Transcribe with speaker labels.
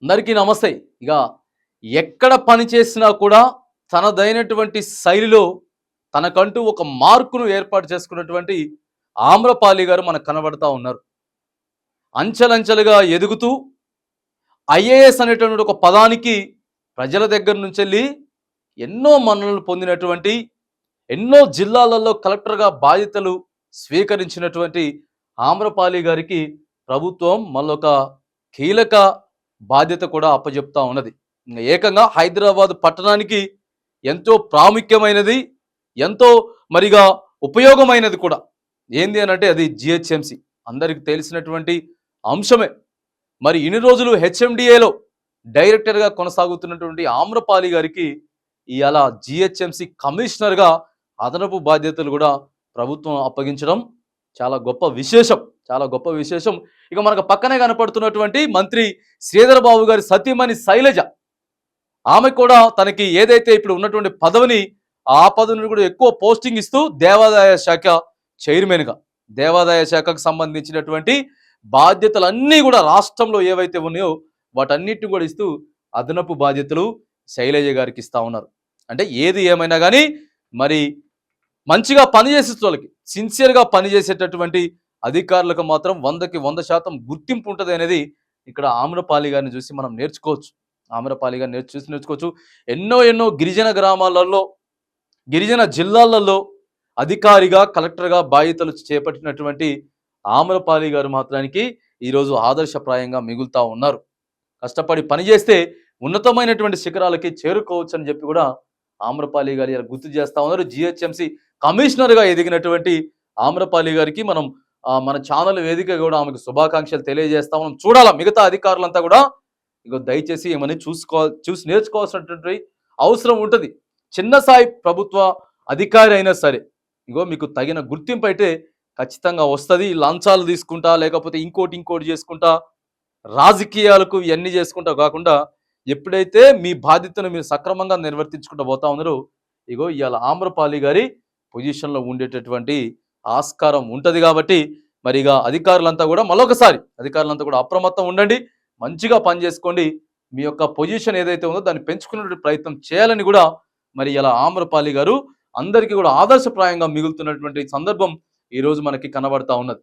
Speaker 1: అందరికీ నమస్తే. ఇక ఎక్కడ పని చేసినా కూడా తనదైనటువంటి శైలిలో తనకంటూ ఒక మార్కును ఏర్పాటు చేసుకున్నటువంటి ఆమ్రపాలి గారు మనకు కనబడతా ఉన్నారు. అంచెలంచెలుగా ఎదుగుతూ ఐఏఎస్ అనేటువంటి ఒక పదానికి ప్రజల దగ్గర నుంచెళ్ళి ఎన్నో మన్ననలు పొందినటువంటి, ఎన్నో జిల్లాలలో కలెక్టర్గా బాధ్యతలు స్వీకరించినటువంటి ఆమ్రపాలి గారికి ప్రభుత్వం మళ్ళొక కీలక బాధ్యత కూడా అప్పజెప్తా ఉన్నది. ఏకంగా హైదరాబాద్ పట్టణానికి ఎంతో ప్రాముఖ్యమైనది, ఎంతో మరిగా ఉపయోగమైనది కూడా. ఏంది అనంటే అది జిహెచ్ఎంసి. అందరికి తెలిసినటువంటి అంశమే. మరి ఇన్ని రోజులు హెచ్ఎండిఏలో డైరెక్టర్గా కొనసాగుతున్నటువంటి ఆమ్రపాలి గారికి ఇవాళ జిహెచ్ఎంసి కమిషనర్గా అదనపు బాధ్యతలు కూడా ప్రభుత్వం అప్పగించడం చాలా గొప్ప విశేషం. చాలా గొప్ప విశేషం. ఇక మనకు పక్కనే కనపడుతున్నటువంటి మంత్రి శ్రీధర్ బాబు గారి సతీమణి శైలజ, ఆమె కూడా తనకి ఏదైతే ఇప్పుడు ఉన్నటువంటి పదవిని, ఆ పదవిని కూడా ఎక్కువ పోస్టింగ్ ఇస్తూ దేవాదాయ శాఖ చైర్మన్గా, దేవాదాయ శాఖకు సంబంధించినటువంటి బాధ్యతలన్నీ కూడా రాష్ట్రంలో ఏవైతే ఉన్నాయో వాటన్నిటిని కూడా ఇస్తూ అదనపు బాధ్యతలు శైలజ గారికి ఇస్తా ఉన్నారు. అంటే ఏది ఏమైనా కానీ మరి మంచిగా పనిచేసే వాళ్ళకి, సిన్సియర్గా పనిచేసేటటువంటి అధికారులకు మాత్రం 100కి 100% గుర్తింపు ఉంటుంది అనేది ఇక్కడ ఆమ్రపాలి గారిని చూసి మనం నేర్చుకోవచ్చు. ఆమ్రపాలి గారిని నేర్చుకోవచ్చు. ఎన్నో ఎన్నో గిరిజన గ్రామాలలో, గిరిజన జిల్లాలలో అధికారిగా, కలెక్టర్గా బాధ్యతలు చేపట్టినటువంటి ఆమ్రపాలి గారు మాత్రానికి ఈరోజు ఆదర్శప్రాయంగా మిగులుతా ఉన్నారు. కష్టపడి పనిచేస్తే ఉన్నతమైనటువంటి శిఖరాలకి చేరుకోవచ్చు అని చెప్పి కూడా ఆమ్రపాలి గారి గుర్తు చేస్తా ఉన్నారు. జిహెచ్ఎంసి కమిషనర్గా ఎదిగినటువంటి ఆమ్రపాలి గారికి మనం మన ఛానల్ వేదిక కూడా ఆమెకు శుభాకాంక్షలు తెలియజేస్తా ఉన్నాం. చూడాలా మిగతా అధికారులంతా కూడా ఇగో దయచేసి ఏమని చూసి నేర్చుకోవాల్సినటువంటి అవసరం ఉంటుంది. చిన్న స్థాయి ప్రభుత్వ అధికారి అయినా సరే ఇగో మీకు తగిన గుర్తింపు అయితే ఖచ్చితంగా వస్తుంది. లంచాలు తీసుకుంటా, లేకపోతే ఇంకోటి చేసుకుంటా, రాజకీయాలకు ఇవన్నీ చేసుకుంటా కాకుండా ఎప్పుడైతే మీ బాధ్యతను మీరు సక్రమంగా నిర్వర్తించుకుంటూ పోతా ఉన్నారో ఇగో ఇవాళ ఆమ్రపాలి గారి పొజిషన్లో ఉండేటటువంటి ఆస్కారం ఉంటుంది. కాబట్టి మరి ఇక అధికారులంతా కూడా మరొకసారి అధికారులంతా కూడా అప్రమత్తం ఉండండి, మంచిగా పనిచేసుకోండి. మీ యొక్క పొజిషన్ ఏదైతే ఉందో దాన్ని పెంచుకునే ప్రయత్నం చేయాలని కూడా మరి ఇలా ఆమ్రపాలి గారు అందరికీ కూడా ఆదర్శప్రాయంగా మిగులుతున్నటువంటి సందర్భం ఈరోజు మనకి కనబడతా ఉన్నది.